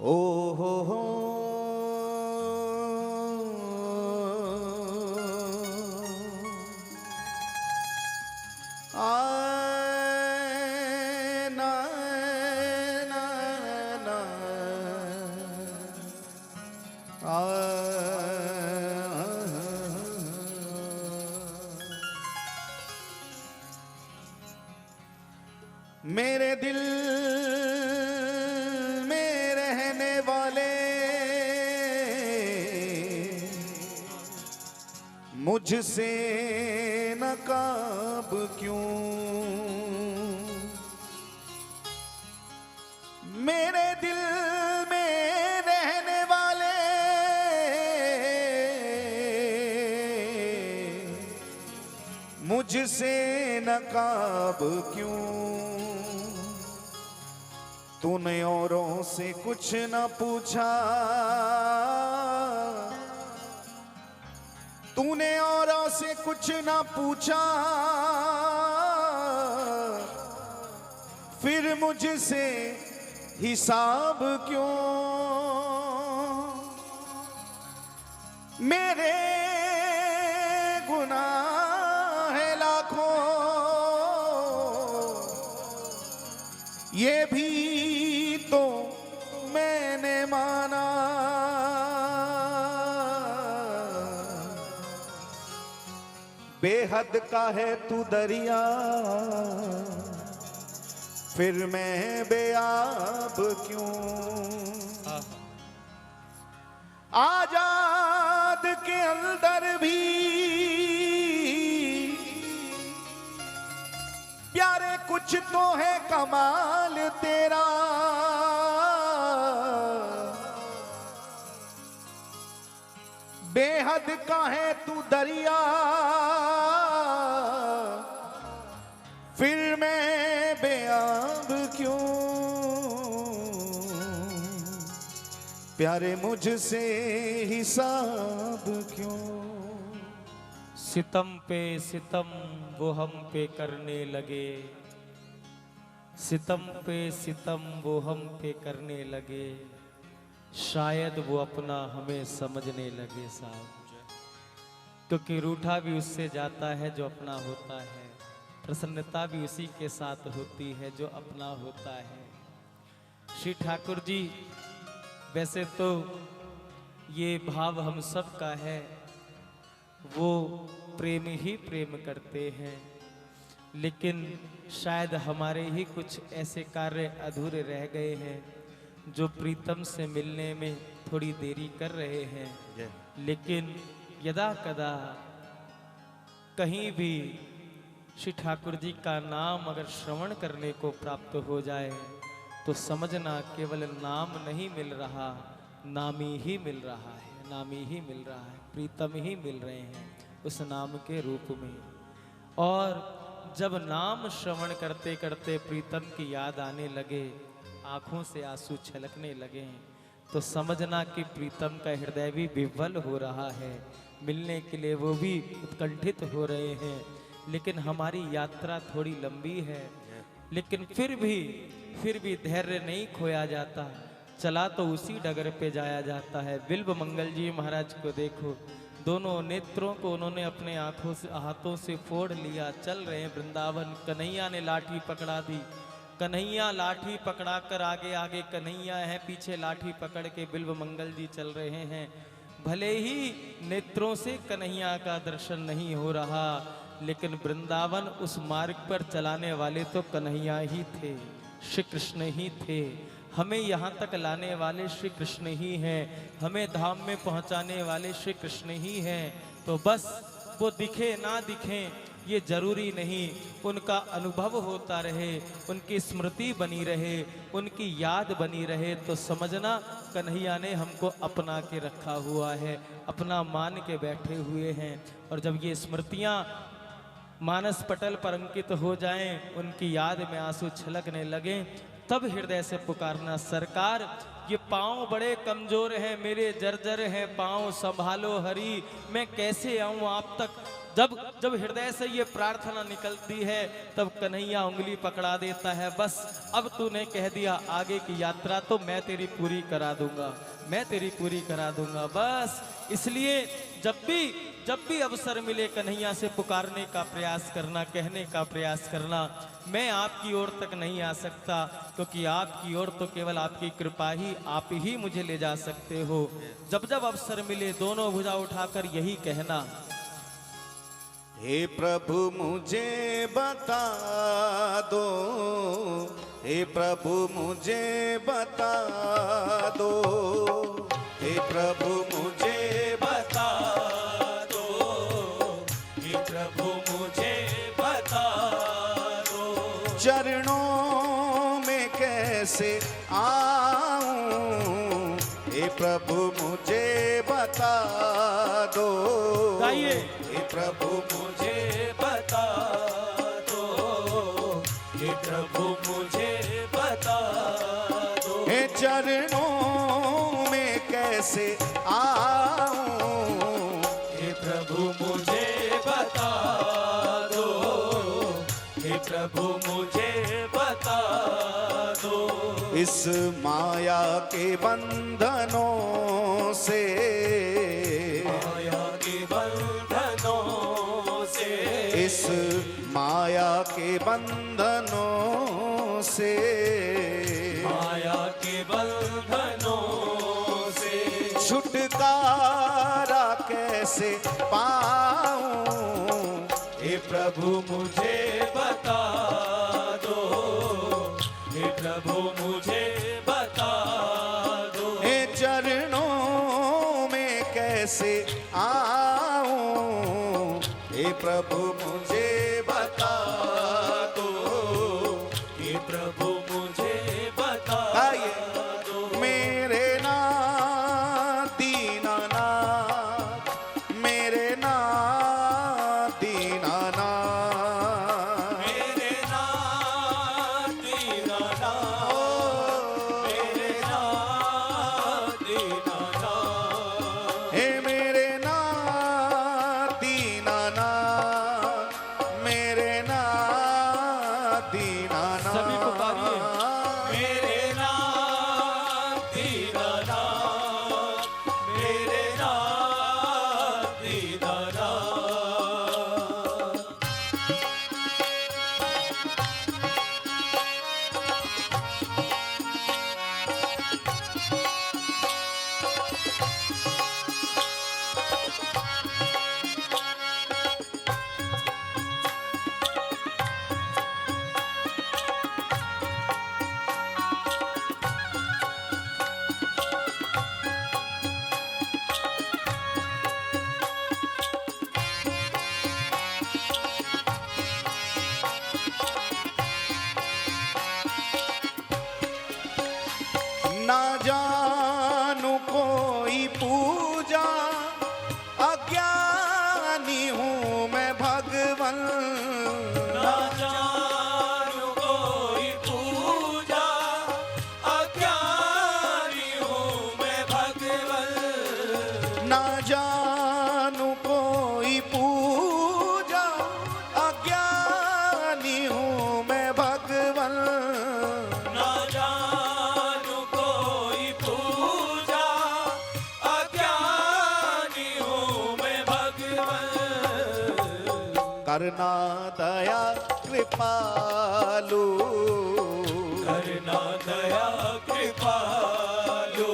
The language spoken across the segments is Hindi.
ओ हो ना ना ना मेरे दिल में रहने वाले मुझसे नकाब क्यों, मेरे दिल में रहने वाले मुझसे नकाब क्यों। तूने औरों से कुछ न पूछा, तूने औरों से कुछ न पूछा, फिर मुझसे हिसाब क्यों। मेरे गुनाह है लाखों, ये भी तो मैंने माना। बेहद का है तू दरिया, फिर मैं बेआब क्यों। आजाद के अंदर भी प्यारे कुछ तो है कमाल तेरा। बेहद का है तू दरिया, फिर मैं बेआब क्यों। प्यारे मुझसे हिसाब क्यों। सितम पे सितम वो हम पे करने लगे, सितम पे सितम वो हम पे करने लगे, शायद वो अपना हमें समझने लगे साहब। क्योंकि रूठा भी उससे जाता है जो अपना होता है, प्रसन्नता भी उसी के साथ होती है जो अपना होता है। श्री ठाकुर जी, वैसे तो ये भाव हम सब का है, वो प्रेम ही प्रेम करते हैं, लेकिन शायद हमारे ही कुछ ऐसे कार्य अधूरे रह गए हैं जो प्रीतम से मिलने में थोड़ी देरी कर रहे हैं। लेकिन यदा कदा कहीं भी श्री ठाकुर जी का नाम अगर श्रवण करने को प्राप्त हो जाए तो समझना केवल नाम नहीं मिल रहा, नामी ही मिल रहा है, नामी ही मिल रहा है, प्रीतम ही मिल रहे हैं उस नाम के रूप में। और जब नाम श्रवण करते करते प्रीतम की याद आने लगे, आंखों से आंसू छलकने लगे, तो समझना कि प्रीतम का हृदय भी विह्वल हो रहा है, मिलने के लिए वो भी उत्कंठित हो रहे हैं। लेकिन हमारी यात्रा थोड़ी लंबी है, लेकिन फिर भी धैर्य नहीं खोया जाता, चला तो उसी डगर पे जाया जाता है। बिल्व मंगल जी महाराज को देखो, दोनों नेत्रों को उन्होंने अपने आंखों से हाथों से फोड़ लिया, चल रहे हैं वृंदावन। कन्हैया ने लाठी पकड़ा दी, कन्हैया लाठी पकड़ा कर आगे आगे कन्हैया है, पीछे लाठी पकड़ के बिल्व मंगल जी चल रहे हैं। भले ही नेत्रों से कन्हैया का दर्शन नहीं हो रहा, लेकिन वृंदावन उस मार्ग पर चलाने वाले तो कन्हैया ही थे, श्री कृष्ण ही थे। हमें यहाँ तक लाने वाले श्री कृष्ण ही हैं, हमें धाम में पहुँचाने वाले श्री कृष्ण ही हैं। तो बस वो दिखे ना दिखें ये जरूरी नहीं, उनका अनुभव होता रहे, उनकी स्मृति बनी रहे, उनकी याद बनी रहे, तो समझना कन्हैया ने हमको अपना के रखा हुआ है, अपना मान के बैठे हुए हैं। और जब ये स्मृतियाँ मानस पटल पर अंकित हो जाएं, उनकी याद में आंसू छलकने लगें, तब हृदय से पुकारना, सरकार ये पाँव बड़े कमजोर हैं, मेरे जर्जर हैं पाँव, संभालो हरी, मैं कैसे आऊँ आप तक। जब जब हृदय से ये प्रार्थना निकलती है तब कन्हैया उंगली पकड़ा देता है, बस अब तूने कह दिया आगे की यात्रा तो मैं तेरी पूरी करा दूंगा, मैं तेरी पूरी करा दूंगा। बस इसलिए जब भी अवसर मिले कन्हैया से पुकारने का प्रयास करना, कहने का प्रयास करना, मैं आपकी ओर तक नहीं आ सकता क्योंकि आपकी ओर तो केवल आपकी कृपा ही, आप ही मुझे ले जा सकते हो। जब जब अवसर मिले दोनों भुजा उठाकर यही कहना, हे प्रभु मुझे बता दो, हे प्रभु मुझे बता दो, हे प्रभु मुझे बता दो, हे प्रभु मुझे बता दो, चरणों में कैसे आऊं, हे प्रभु मुझे बता दो, गाइए, हे प्रभु मुझे बता दो, हे प्रभु मुझे बता दो, हे चरणों में कैसे आऊं, हे प्रभु मुझे बता दो, हे प्रभु मुझे बता दो, इस माया के बंधनों से, माया के बंधनों से, इस माया के बंधनों से, माया के बंधनों से छुटकारा कैसे पाऊं, हे प्रभु मुझे बता दो, हे प्रभु मुझे बता दो, हे चरणों में कैसे आऊं, हे प्रभु मुझे बता दो, हे प्रभु मुझे बता दो, मेरे नाथ दीनानाथ, मेरे नाथ दीनानाथ, मेरे नाथ दीनानाथ, मेरे नाथ दीनानाथ, हे मेरे नाथ दीनानाथ, मेरे नाथ दीनानाथ, सभी पुकारिए, मेरे नाथ दीनानाथ, मेरे नाथ दीनानाथ। ना जानू कोई पूजा, अज्ञानी हूँ मैं भगवन, ना जानू कोई पूजा, अज्ञानी हूँ मैं भगवन, ना जानू कोई पूजा, अज्ञानी हूँ मैं भगवन, ना जानू कोई पूजा, अज्ञानी हूँ मैं भगवन, करना दया कृपालु, करना दया कृपालु,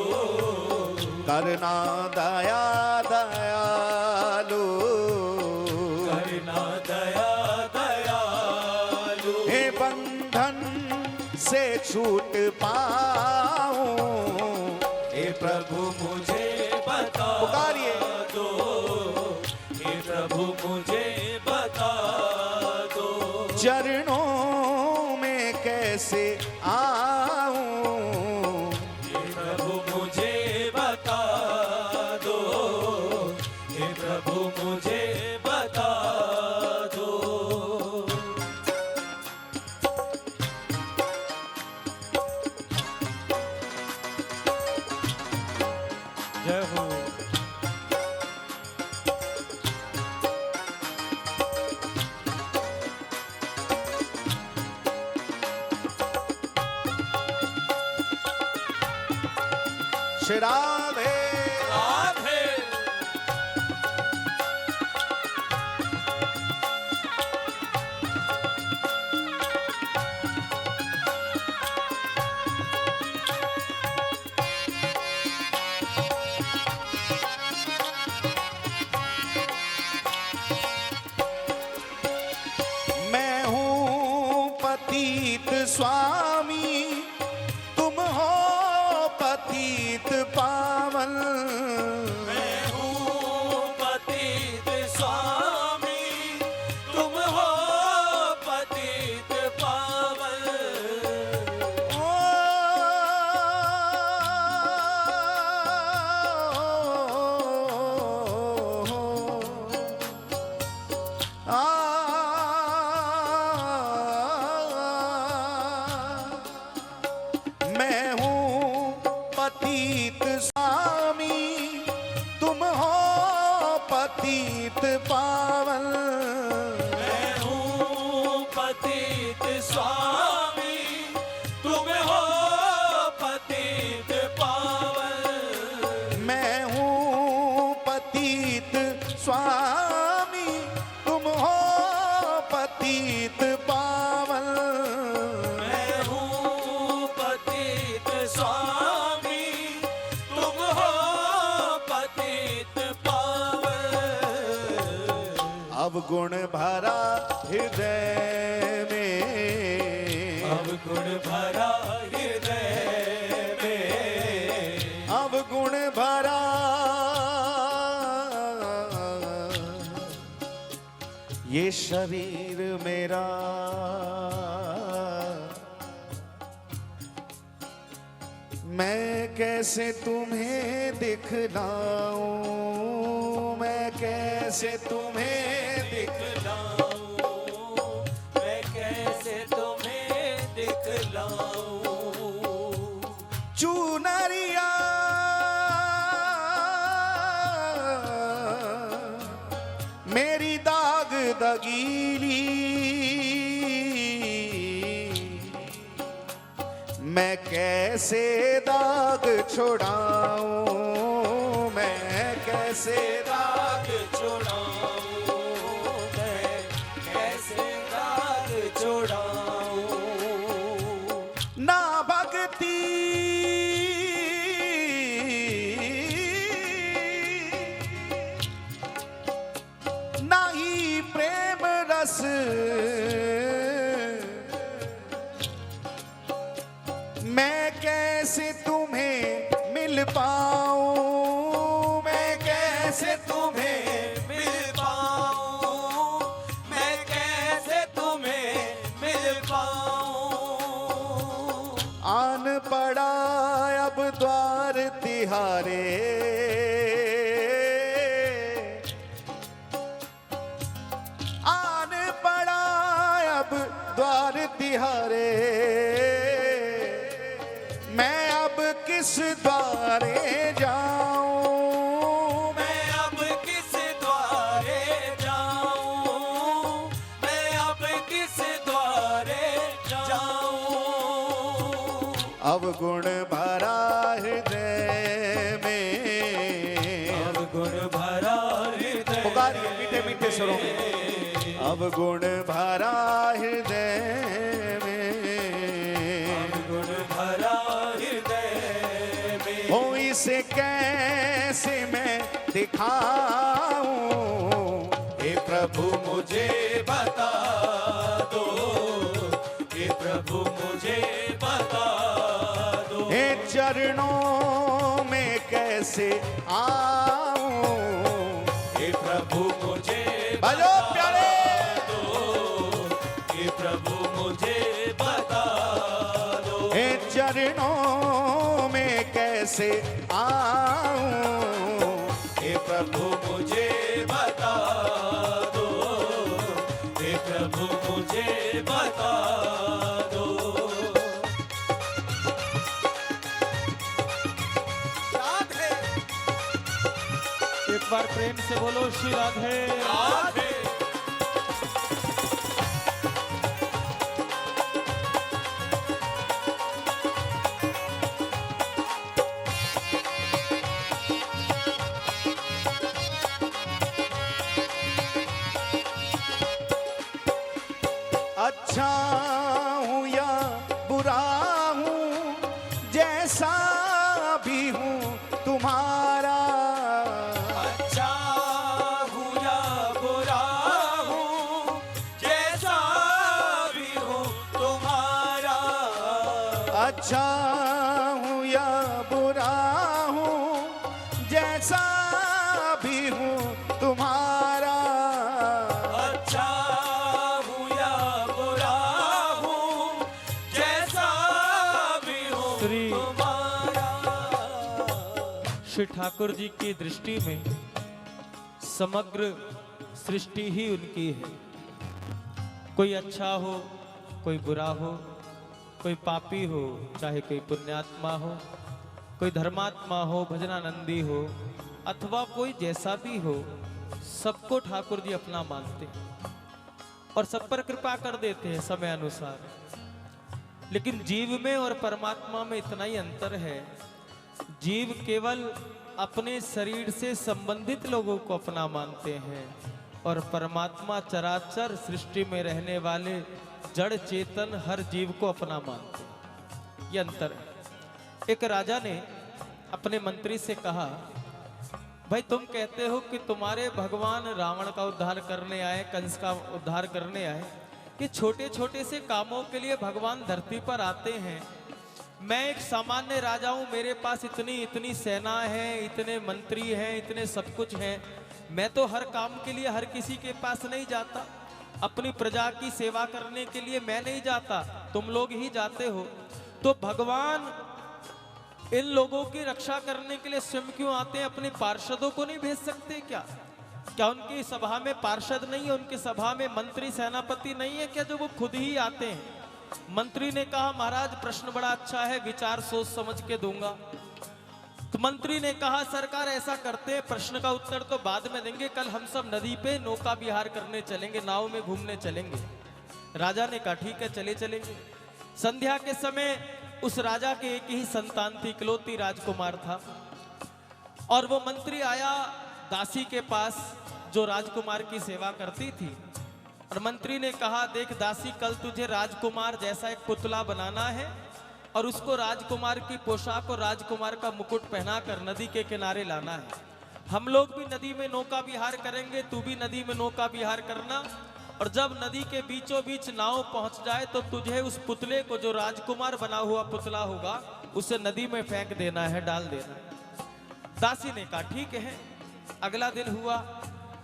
करना दया दयालु, करना दया दयालु, हे बंधन से छूट पाऊं, हे प्रभु मुझे बता दो, हे प्रभु मुझे बता दो, चरणों में कैसे आऊं, हे प्रभु मुझे बता दो, हे प्रभु मुझे बता दो। जय हो। श्री राधे राधे। मैं हूँ पतित स्वामी, तुम हो पतित पावन। मैं हूँ पतित स्वामी, तुम हो पतित पावन। ओ, मैं हूँ पतित स्वामी, तुम हो पतित पावन। मैं हूँ पतित स्वामी, तुम हो पतित पावन। मैं हूँ पतित स्वामी, तुम हो पतित पावन। मैं हूँ पतित स्वामी, तुम हो पतित पावन। अवगुण भरा हृदय में, अवगुण भरा हृदय में, अवगुण भरा ये शरीर मेरा। मैं कैसे तुम्हें दिखलाऊं, मैं कैसे तुम्हें दिखलाऊं, मैं कैसे तुम्हें दिखलाऊं। चुनरिया मेरी दाग दगीली, मैं कैसे दाग छुड़ाऊं, मैं कैसे दाग छुड़ाऊं, मैं कैसे दाग छुड़ाऊं। ना भक्ति ना ही प्रेम रस, मैं कैसे तुम्हें मिल पाऊं, मैं कैसे तुम्हें मिल पाऊं, मैं कैसे तुम्हें मिल पाऊं। आन पड़ा अब द्वार तिहारे, आन पड़ा अब द्वार तिहारे। मैं अब किस द्वारे जाऊं, मैं अब किस द्वारे जाऊं, मैं अब किस द्वारे जाऊं। अवगुण भरा हृदय में, अवगुण भरा हृदय पुकारिए मीठे मीठे स्वरों में। अवगुण भरा हृदय में, अवगुण भरा हृदय में। हो इसे कैसे मैं दिखाऊं, हे प्रभु मुझे बता दो, हे प्रभु मुझे बता दो। हे चरणों में कैसे आऊं, हे प्रभु मुझे भजो प्यारे। हे प्रभु मुझे बता दो। हे चरणों में कैसे आऊं, हे प्रभु मुझे बता दो, हे प्रभु मुझे बता दो। राधे। एक बार प्रेम से बोलो श्री राधे। राधे। जैसा भी हूँ तुम्हारा। अच्छा हूँ या बुरा हूँ, जैसा भी हूँ तुम्हारा। अच्छा हूँ या बुरा हूँ, जैसा भी हूँ तुम्हारा। अच्छा हूँ या बुरा हूँ, जैसा भी हूँ श्री तुम्हारा। श्री ठाकुर जी की दृष्टि में समग्र सृष्टि ही उनकी है। कोई अच्छा हो, कोई बुरा हो, कोई पापी हो, चाहे कोई पुण्यात्मा हो, कोई धर्मात्मा हो, भजनानंदी हो, अथवा कोई जैसा भी हो, सबको ठाकुर जी अपना मानते हैं और सब पर कृपा कर देते हैं समय अनुसार। लेकिन जीव में और परमात्मा में इतना ही अंतर है, जीव केवल अपने शरीर से संबंधित लोगों को अपना मानते हैं और परमात्मा चराचर सृष्टि में रहने वाले जड़ चेतन हर जीव को अपना मानते हैं। ये अंतर है। एक राजा ने अपने मंत्री से कहा, भाई तुम कहते हो कि तुम्हारे भगवान रावण का उद्धार करने आए, कंस का उद्धार करने आए, कि छोटे छोटे से कामों के लिए भगवान धरती पर आते हैं। मैं एक सामान्य राजा हूं, मेरे पास इतनी इतनी सेना है, इतने मंत्री हैं, इतने सब कुछ हैं, मैं तो हर काम के लिए हर किसी के पास नहीं जाता, अपनी प्रजा की सेवा करने के लिए मैं नहीं जाता, तुम लोग ही जाते हो। तो भगवान इन लोगों की रक्षा करने के लिए स्वयं क्यों आते हैं? अपने पार्षदों को नहीं भेज सकते क्या? क्या उनकी सभा में पार्षद नहीं है, उनकी सभा में मंत्री सेनापति नहीं है क्या, जो वो खुद ही आते हैं? मंत्री ने कहा, महाराज प्रश्न बड़ा अच्छा है, विचार सोच समझ के दूंगा। तो मंत्री ने कहा, सरकार ऐसा करते हैं, प्रश्न का उत्तर तो बाद में देंगे, कल हम सब नदी पे नौका विहार करने चलेंगे, नाव में घूमने चलेंगे। राजा ने कहा, ठीक है, चले चलेंगे। संध्या के समय उस राजा के एक ही संतान थी, इकलौती राजकुमार था, और वो मंत्री आया दासी के पास जो राजकुमार की सेवा करती थी, और मंत्री ने कहा, देख दासी, कल तुझे राजकुमार जैसा एक पुतला बनाना है और उसको राजकुमार की पोशाक और राजकुमार का मुकुट पहनाकर नदी के किनारे लाना है। हम लोग भी नदी में नौका विहार करेंगे, तू भी नदी में नौका विहार करना, और जब नदी के बीचों बीच नाव पहुंच जाए तो तुझे उस पुतले को, जो राजकुमार बना हुआ पुतला होगा, उसे नदी में फेंक देना है, डाल देना है। दासी ने कहा, ठीक है। अगला दिन हुआ।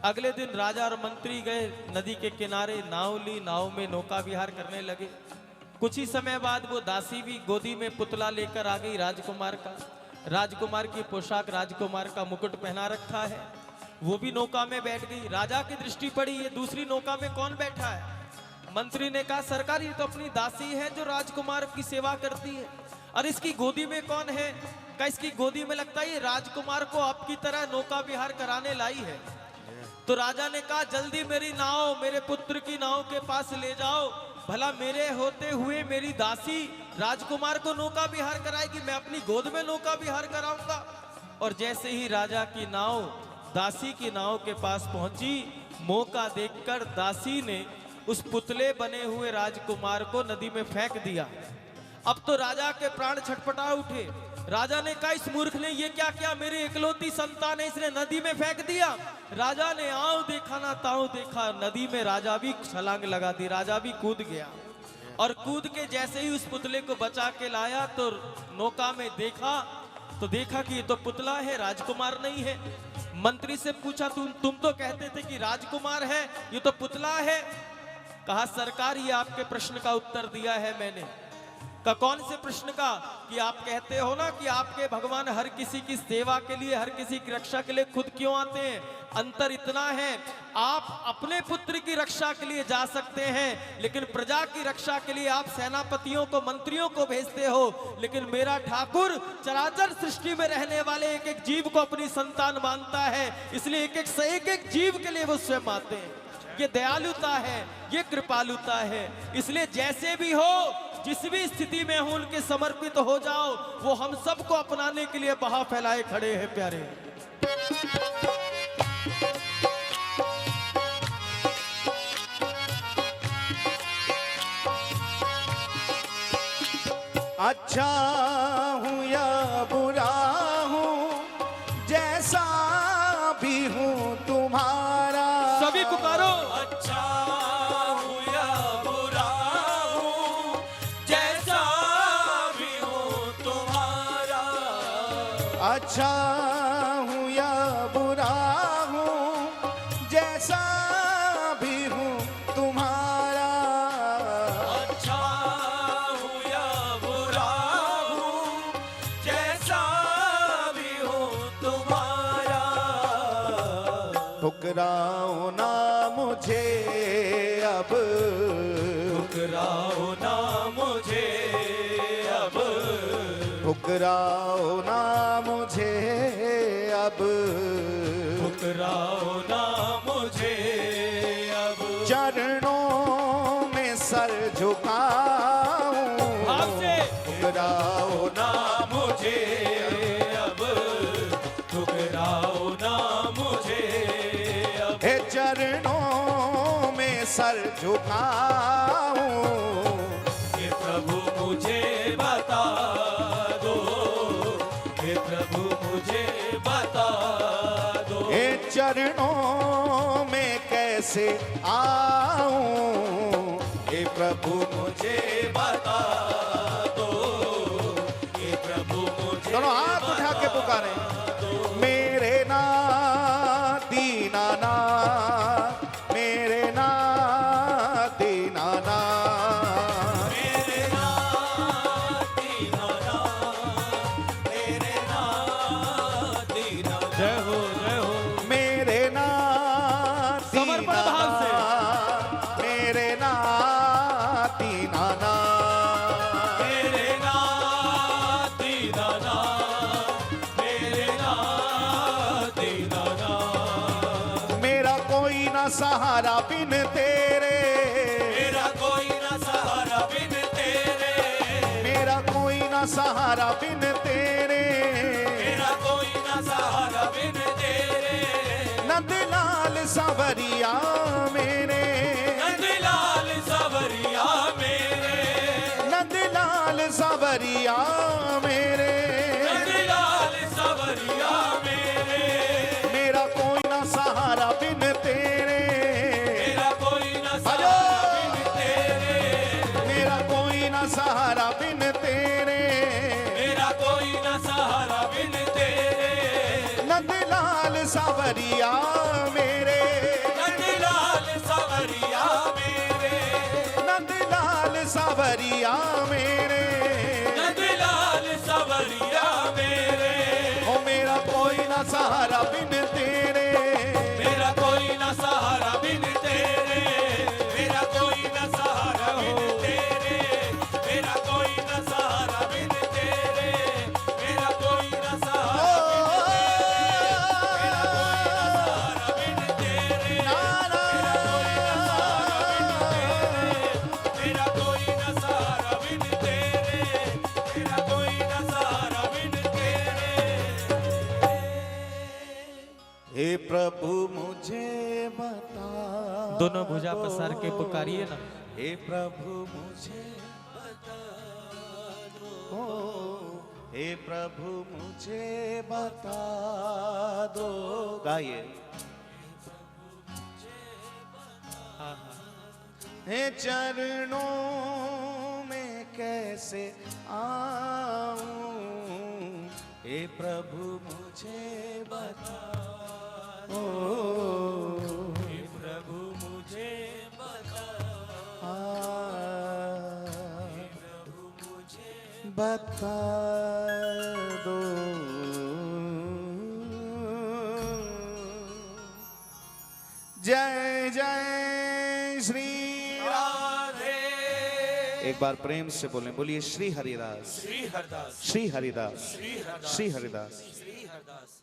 अगले दिन राजा और मंत्री गए नदी के किनारे, नाव ली, नाव में नौका विहार करने लगे। कुछ ही समय बाद वो दासी भी गोदी में पुतला लेकर आ गई राजकुमार का, राजकुमार की पोशाक, राजकुमार का मुकुट पहना रखा है, वो भी नौका में बैठ गई। राजा की दृष्टि पड़ी, ये दूसरी नौका में कौन बैठा है? मंत्री ने कहा, सरकार ये तो अपनी दासी है जो राजकुमार की सेवा करती है, और इसकी गोदी में कौन है? क्या इसकी गोदी में लगता है ये राजकुमार को आपकी तरह नौका विहार कराने लाई है। तो राजा ने कहा, जल्दी मेरी नाव, मेरे पुत्र की नाव के पास ले जाओ, भला मेरे होते हुए मेरी दासी राजकुमार को नौका विहार कराएगी, मैं अपनी गोद में नौका विहार कराऊंगा। और जैसे ही राजा की नाव दासी की नाव के पास पहुंची, मौका देखकर दासी ने उस पुतले बने हुए राजकुमार को नदी में फेंक दिया। अब तो राजा के प्राण छटपटा उठे। राजा ने कहा, इस मूर्ख ने ये क्या किया, मेरी इकलौती संतान है, इसने नदी में फेंक दिया। राजा ने आओ देखा ना ताऊ देखा, नदी में राजा भी छलांग लगा दी, राजा भी कूद गया, और कूद के जैसे ही उस पुतले को बचा के लाया तो नौका में देखा कि ये तो पुतला है, राजकुमार नहीं है। मंत्री से पूछा, तुम तो कहते थे कि राजकुमार है, ये तो पुतला है। कहा, सरकार ये आपके प्रश्न का उत्तर दिया है मैंने। का कौन से प्रश्न का? कि आप कहते हो ना कि आपके भगवान हर किसी की सेवा के लिए, हर किसी की रक्षा के लिए खुद क्यों आते हैं? अंतर इतना है, आप अपने पुत्र की रक्षा के लिए जा सकते हैं, लेकिन प्रजा की रक्षा के लिए आप सेनापतियों को, मंत्रियों को भेजते हो, लेकिन मेरा ठाकुर चराचर सृष्टि में रहने वाले एक एक जीव को अपनी संतान मानता है, इसलिए एक एक जीव के लिए वो स्वयं आते हैं। ये दयालुता है, ये कृपालुता है। इसलिए जैसे भी हो, जिस भी स्थिति में हो, उनके समर्पित हो जाओ, वो हम सबको अपनाने के लिए बाह फैलाए खड़े हैं प्यारे। अच्छा हूँ या अच्छा हूँ या बुरा हूँ, जैसा भी हूँ तुम्हारा। अच्छा हूँ या बुरा हूँ, जैसा भी हूँ तुम्हारा। ठुकराओ ना मुझे अब, ठुकराओ ना मुझे अब, ठुकराओ ना मुझे अब, ठुकराओ ना मुझे अब। चरणों में सर झुकाऊं, भाव से ठुकराओ ना मुझे अब, ठुकराओ ना मुझे अब। हे चरणों में सर झुकाऊं, हे प्रभु मुझे बता दो, हे प्रभु मुझे बता दो। हे चरणों में कैसे आऊं, हे प्रभु मुझे बता दो, हे प्रभु मुझे दोनों हाथ उठा के पुकारे। मेरे नाथ दीनानाथ, मेरे नाथ दीनानाथ, मेरे नाथ दीनानाथ, मेरे नाथ दीनानाथ। जय हो जय हो। मेरे नाथ समर्पण भाव से। दीनानाथ, मेरे नाथ दीनानाथ, मेरे नाथ दीनानाथ, मेरे नाथ दीनानाथ। मेरा कोई ना सहारा बिन तेरे, मेरा कोई ना सहारा बिन तेरे, मेरा कोई ना सहारा बिन तेरे। मेरा कोई ना सहारा बिन तेरे। नंदलाल सावरिया मेरे, नंदलाल सावरिया मेरे, नंदलाल सावरिया मेरे। नंदलाल सावरिया मेरे। मेरा कोई ना सहारा बिन तेरे, मेरा कोई ना सहारा बिन तेरे, मेरा कोई ना सहारा बिन तेरे। मेरा कोई ना सहारा बिन तेरे। नंदलाल सावरिया मेरे, नंदलाल सावरिया मेरे, नंदलाल सावरिया मेरे। नंदलाल सावरिया मेरे। ओ मेरा कोई ना सहारा बिन तेरे, मेरा कोई ना सहारा बिन तेरे, मेरा कोई ना सहारा बिन तेरे, मेरा कोई ना सहारा बिन तेरे, मेरा कोई ना सहारा बिन तेरे, मेरा कोई ना सहारा बिन तेरे, मेरा कोई ना सहारा बिन तेरे। हे प्रभु मुझे बता दोनों भुजा पसार के पुकारिए ना। हे प्रभु मुझे ओ, हे प्रभु मुझे बता दो। गाइए। हाँ हाँ। हे चरणों में कैसे आऊं, हे प्रभु मुझे बता। ओ हे प्रभु मुझे बता, प्रभु मुझे बता दो। जय जय श्री राधे। एक बार प्रेम से बोलें, बोलिए श्री हरिदास, श्री हरदास, श्री हरिदास, श्री हरदास, श्री हरिदास। श्री हरदास।